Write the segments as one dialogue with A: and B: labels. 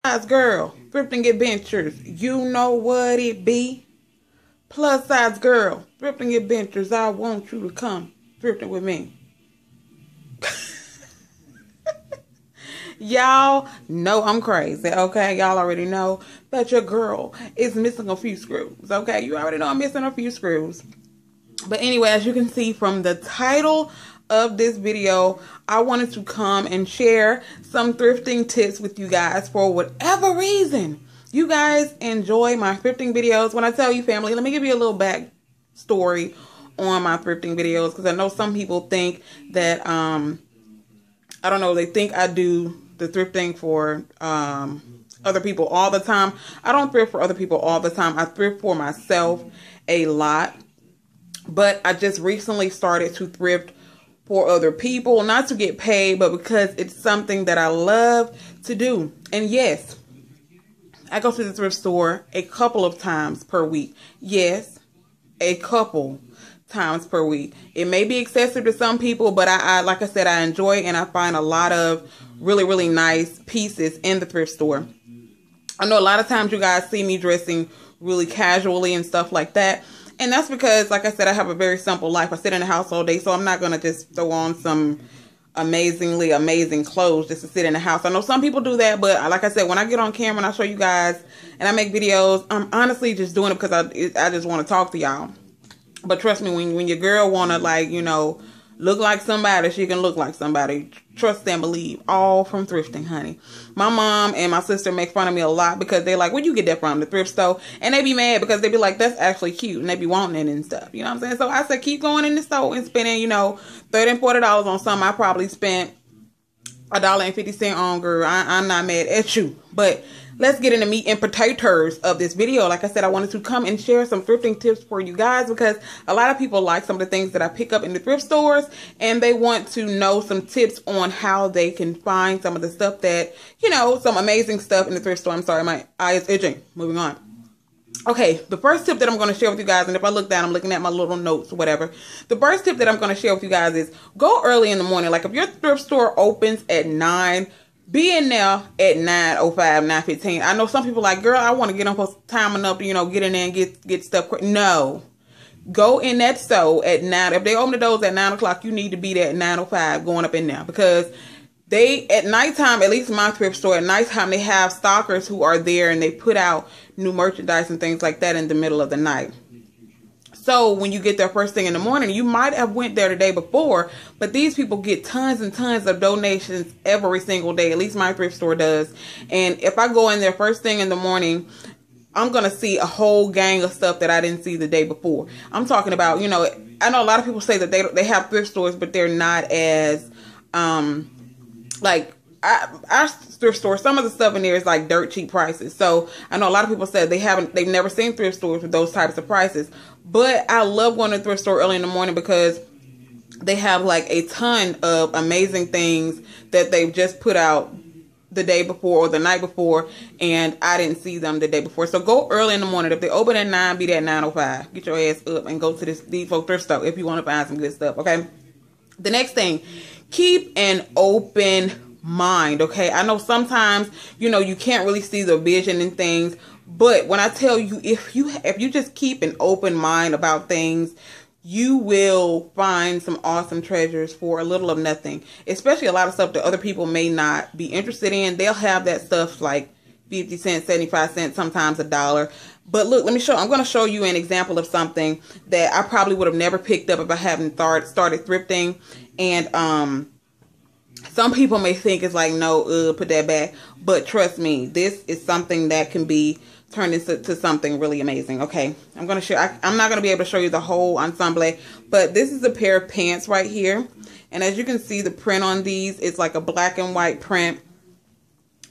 A: Size girl, thrifting adventures, you know what it be. Plus size girl, thrifting adventures, I want you to come thrifting with me. Y'all know I'm crazy, okay? Y'all already know that your girl is missing a few screws, okay? You already know I'm missing a few screws. But anyway, as you can see from the title of this video, I wanted to come and share some thrifting tips with you guys for whatever reason you guys enjoy my thrifting videos. When I tell you, family, let me give you a little back story on my thrifting videos, because I know some people think that I don't know, they think I do the thrifting for other people all the time. I don't thrift for other people all the time. I thrift for myself a lot. But I just recently started to thrift for other people, not to get paid, but because it's something that I love to do. And yes, I go to the thrift store a couple of times per week. Yes, a couple times per week. It may be excessive to some people, but I like I said, I enjoy it, and I find a lot of really, really nice pieces in the thrift store. I know a lot of times you guys see me dressing really casually and stuff like that. And that's because, like I said, I have a very simple life. I sit in the house all day, so I'm not going to just throw on some amazingly amazing clothes just to sit in the house. I know some people do that, but like I said, when I get on camera and I show you guys and I make videos, I'm honestly just doing it because I just want to talk to y'all. But trust me, when your girl want to, like, you know, look like somebody, she can look like somebody. Trust and believe. All from thrifting, honey. My mom and my sister make fun of me a lot because they're like, where'd you get that from? The thrift store? And they be mad because they be like, that's actually cute. And they be wanting it and stuff. You know what I'm saying? So I said, keep going in the store and spending, you know, $30 and $40 on something I probably spent $1.50 on, girl. I'm not mad at you. But let's get into meat and potatoes of this video. Like I said, I wanted to come and share some thrifting tips for you guys because a lot of people like some of the things that I pick up in the thrift stores, and they want to know some tips on how they can find some of the stuff that, you know, some amazing stuff in the thrift store. I'm sorry, my eye is itching. Moving on. Okay, the first tip that I'm going to share with you guys, and if I look down, I'm looking at my little notes or whatever. The first tip that I'm going to share with you guys is go early in the morning. Like if your thrift store opens at 9, be in there at 9:05, 9:15. I know some people like, girl, I want to get on time enough to, you know, get in there and get stuff quick. No. Go in that store at 9. If they open the doors at 9 o'clock, you need to be there at 9:05 going up in there, because they, at nighttime, at least my thrift store, at nighttime, they have stockers who are there and they put out new merchandise and things like that in the middle of the night. So when you get there first thing in the morning, you might have went there the day before, but these people get tons and tons of donations every single day. At least my thrift store does. And if I go in there first thing in the morning, I'm going to see a whole gang of stuff that I didn't see the day before. I'm talking about, you know, I know a lot of people say that they have thrift stores, but they're not as, like, our thrift store, some of the stuff in there is like dirt cheap prices. So I know a lot of people said they've never seen thrift stores with those types of prices. But I love going to the thrift store early in the morning because they have like a ton of amazing things that they've just put out the day before or the night before, and I didn't see them the day before. So go early in the morning. If they open at 9, be there at 9:05. Get your ass up and go to these folk thrift store if you want to find some good stuff, okay? The next thing, keep an open mind, okay? I know sometimes, you know, you can't really see the vision in things, but when I tell you, if you just keep an open mind about things, you will find some awesome treasures for a little of nothing. Especially a lot of stuff that other people may not be interested in. They'll have that stuff like 50 cents, 75 cents, sometimes $1. But look, I'm going to show you an example of something that I probably would have never picked up if I hadn't started thrifting. And some people may think it's like, no, put that back. But trust me, this is something that can be turned into something really amazing. Okay, I'm going to show, I'm not going to be able to show you the whole ensemble, but this is a pair of pants right here. And as you can see, the print on these is like a black and white print.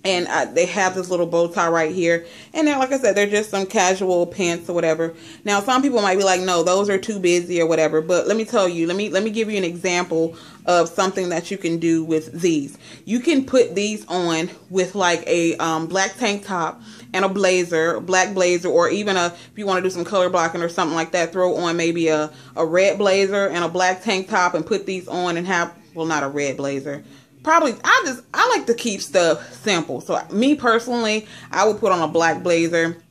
A: And they have this little bow tie right here. And then, like I said, they're just some casual pants or whatever. Now, some people might be like, no, those are too busy or whatever. But let me tell you, let me give you an example of something that you can do with these. You can put these on with like a black tank top and a blazer, black blazer, or even if you want to do some color blocking or something like that, throw on maybe a red blazer and a black tank top and put these on and have, well, not a red blazer, probably, I like to keep stuff simple. So me personally, I would put on a black blazer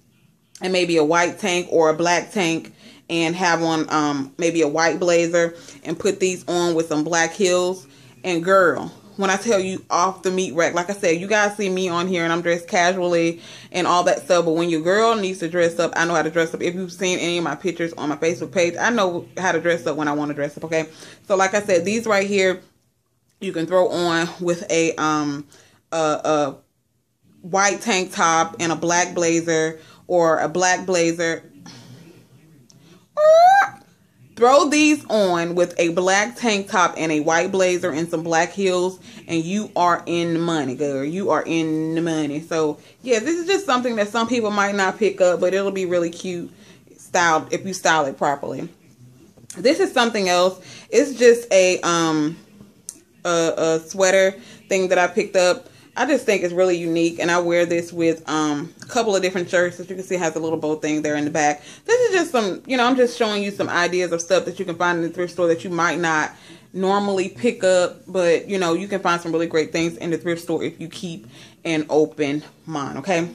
A: and maybe a white tank or a black tank, and have on maybe a white blazer, and put these on with some black heels. And girl, when I tell you, off the meat rack, like I said, you guys see me on here and I'm dressed casually and all that stuff, but when your girl needs to dress up, I know how to dress up. If you've seen any of my pictures on my Facebook page, I know how to dress up when I want to dress up, okay? So like I said, these right here, you can throw on with a white tank top and a black blazer, or a black blazer. Throw these on with a black tank top and a white blazer and some black heels, and you are in the money, girl. You are in the money. So, yeah, this is just something that some people might not pick up, but it'll be really cute styled if you style it properly. This is something else. It's just a sweater thing that I picked up. I just think it's really unique, and I wear this with a couple of different shirts. As you can see, it has a little bow thing there in the back. This is just some, I'm just showing you some ideas of stuff that you can find in the thrift store that you might not normally pick up, but you can find some really great things in the thrift store if you keep an open mind, okay?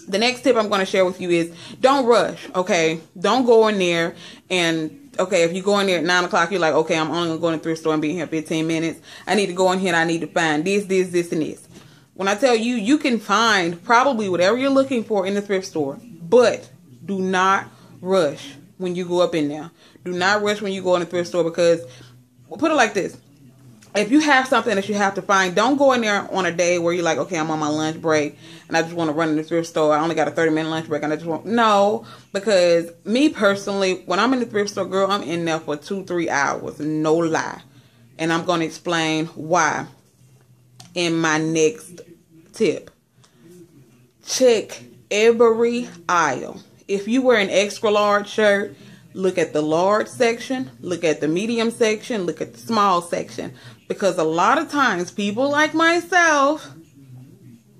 A: The next tip I'm going to share with you is don't rush, okay? Don't go in there and okay, if you go in there at 9 o'clock, you're like, okay, I'm only going to go in the thrift store and be here 15 minutes. I need to go in here and I need to find this, and this. When I tell you, you can find probably whatever you're looking for in the thrift store, but do not rush when you go up in there. Do not rush when you go in the thrift store, because, we'll put it like this. If you have something that you have to find, don't go in there on a day where you're like, okay, I'm on my lunch break and I just want to run in the thrift store. I only got a 30-minute lunch break and I just want... No, because me personally, when I'm in the thrift store, girl, I'm in there for 2-3 hours. No lie. And I'm going to explain why in my next tip. Check every aisle. If you wear an extra large shirt, look at the large section, look at the medium section, look at the small section. Because a lot of times, people like myself,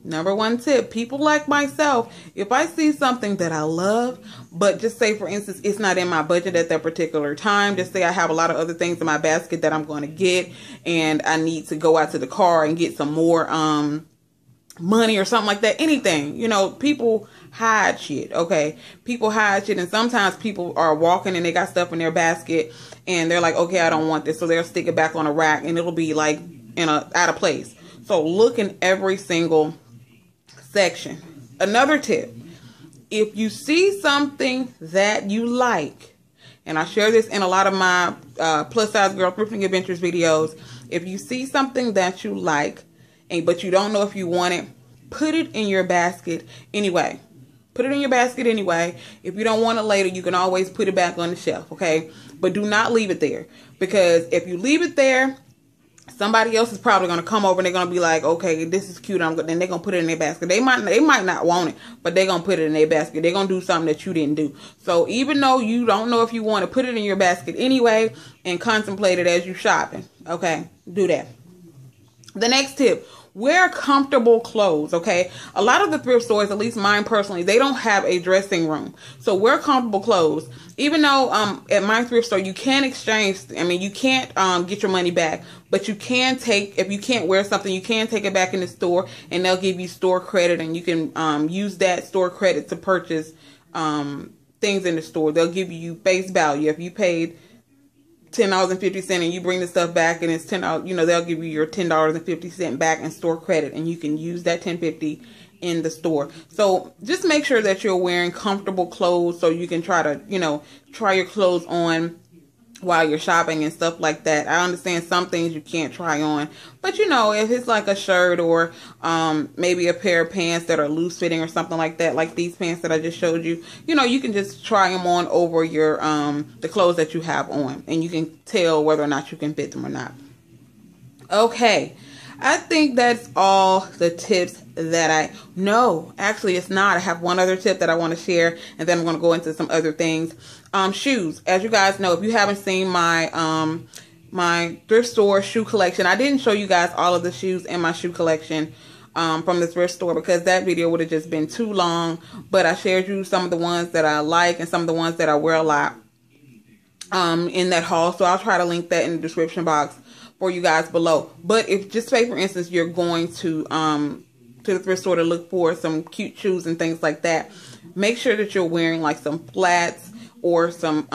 A: number one tip, people like myself, if I see something that I love, but just say, for instance, it's not in my budget at that particular time. Just say I have a lot of other things in my basket that I'm going to get, and I need to go out to the car and get some more money or something like that. Anything. People hide shit, okay? People hide shit, and sometimes people are walking and they got stuff in their basket and they're like, okay, I don't want this, so they'll stick it back on a rack and it'll be like out of place. So look in every single section. Another tip, if you see something that you like, and I share this in a lot of my plus size girl thrifting adventures videos, if you see something that you like but you don't know if you want it, put it in your basket anyway. Put it in your basket anyway. If you don't want it later, you can always put it back on the shelf, okay? But do not leave it there, because if you leave it there, somebody else is probably going to come over and they're going to be like, okay, this is cute. Then they're going to put it in their basket. They might not want it, but they're going to put it in their basket. They're going to do something that you didn't do. So even though you don't know if you want to, put it in your basket anyway and contemplate it as you're shopping, okay? Do that. The next tip, wear comfortable clothes, okay? A lot of the thrift stores, at least mine personally, they don't have a dressing room. So wear comfortable clothes. Even though at my thrift store, you can exchange, you can't get your money back, but you can take, if you can't wear something, you can take it back in the store and they'll give you store credit, and you can use that store credit to purchase things in the store. They'll give you face value. If you paid $10.50 and you bring the stuff back and it's $10, they'll give you your $10.50 back in store credit, and you can use that $10.50 in the store. So just make sure that you're wearing comfortable clothes so you can try to, try your clothes on while you're shopping and stuff like that. I understand some things you can't try on, but if it's like a shirt or maybe a pair of pants that are loose fitting or something like that, like these pants that I just showed you, you can just try them on over your the clothes that you have on, and you can tell whether or not you can fit them or not. Okay, I think that's all the tips that actually it's not. I have one other tip that I want to share, and then I'm going to go into some other things. Shoes. As you guys know, if you haven't seen my my thrift store shoe collection, I didn't show you guys all of the shoes in my shoe collection from the thrift store, because that video would have just been too long. But I shared you some of the ones that I like and some of the ones that I wear a lot in that haul. So I'll try to link that in the description box for you guys below. But if, just say for instance, you're going to the thrift store to look for some cute shoes and things like that, make sure that you're wearing like some flats or some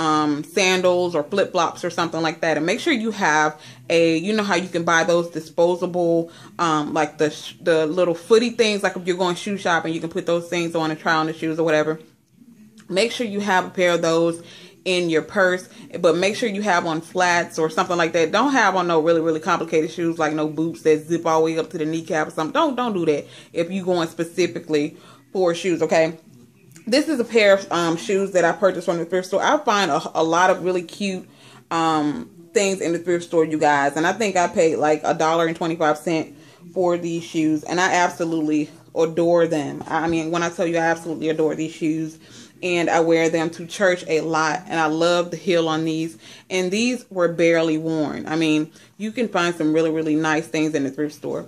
A: sandals or flip-flops or something like that. And make sure you have a, you know how you can buy those disposable like the little footy things, like if you're going shoe shopping, you can put those things on and try on the shoes or whatever. Make sure you have a pair of those in your purse, but make sure you have on flats or something like that. Don't have on no really complicated shoes, like no boots that zip all the way up to the kneecap or something. Don't do that if you're going specifically for shoes, okay? This is a pair of shoes that I purchased from the thrift store. I find a lot of really cute things in the thrift store, you guys, and I think I paid like $1.25 for these shoes, and I absolutely adore them. I mean, when I tell you I absolutely adore these shoes, and I wear them to church a lot, and I love the heel on these, and these were barely worn. I mean, you can find some really nice things in the thrift store.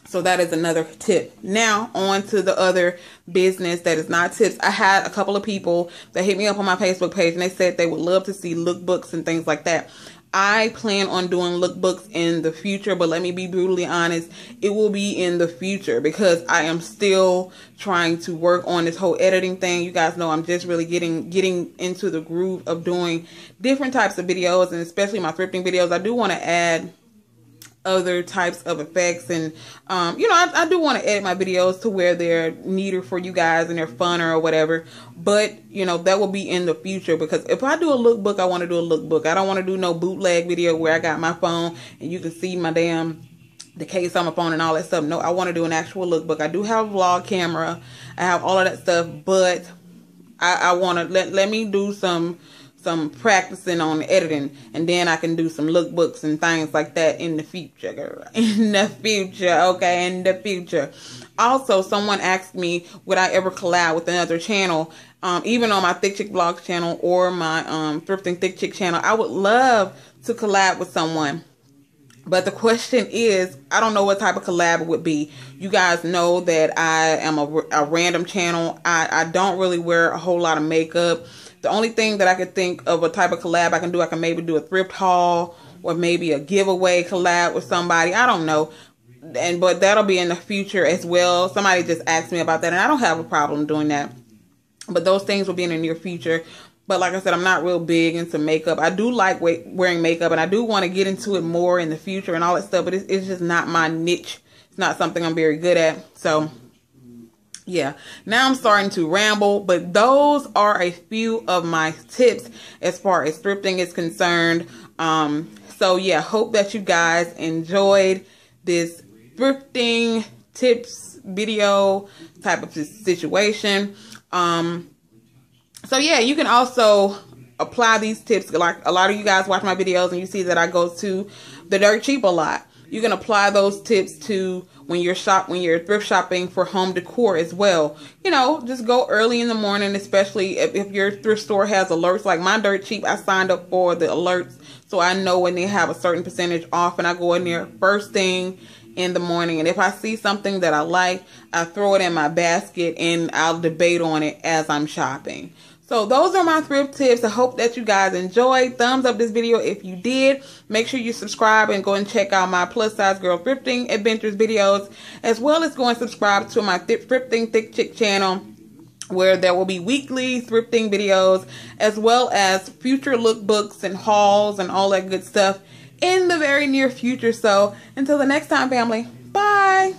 A: So that is another tip. Now on to the other business that is not tips. I had a couple of people that hit me up on my Facebook page, and they said they would love to see lookbooks and things like that. I plan on doing lookbooks in the future, but let me be brutally honest, it will be in the future because I am still trying to work on this whole editing thing. You guys know I'm just really getting into the groove of doing different types of videos, and especially my thrifting videos. I do want to add other types of effects, and you know, I do want to edit my videos to where they're neater for you guys and they're funner or whatever. But you know, that will be in the future, because if I do a lookbook, I want to do a lookbook. I don't want to do no bootleg video where I got my phone and you can see my the case on my phone and all that stuff. No, I want to do an actual lookbook. I do have a vlog camera, I have all of that stuff, but I want to let me do some practicing on editing, and then I can do some lookbooks and things like that in the future, girl. In the future, okay, in the future. Also, someone asked me, would I ever collab with another channel, even on my Thick Chick Vlogs channel or my Thrifting Thick Chick channel. I would love to collab with someone. But the question is, I don't know what type of collab it would be. You guys know that I am a random channel. I don't really wear a whole lot of makeup. The only thing that I could think of a type of collab I can do, I can maybe do a thrift haul or maybe a giveaway collab with somebody. I don't know. But that'll be in the future as well. Somebody just asked me about that, and I don't have a problem doing that. But those things will be in the near future. But like I said, I'm not real big into makeup. I do like wearing makeup, and I do want to get into it more in the future and all that stuff. But it's just not my niche. It's not something I'm very good at. So yeah, now I'm starting to ramble, but those are a few of my tips as far as thrifting is concerned. So yeah, hope that you guys enjoyed this thrifting tips video type of situation. So yeah, you can also apply these tips. Like a lot of you guys watch my videos and you see that I go to the Dirt Cheap a lot. You can apply those tips to when you're thrift shopping for home decor as well. You know, just go early in the morning, especially if your thrift store has alerts. Like my Dirt Cheap, I signed up for the alerts, so I know when they have a certain percentage off, and I go in there first thing in the morning. And if I see something that I like, I throw it in my basket and I'll debate on it as I'm shopping. So those are my thrift tips. I hope that you guys enjoyed. Thumbs up this video if you did. Make sure you subscribe and go and check out my plus size girl thrifting adventures videos, as well as go and subscribe to my Thrifting Thick Chick channel, where there will be weekly thrifting videos, as well as future lookbooks and hauls and all that good stuff in the very near future. So until the next time, family, bye.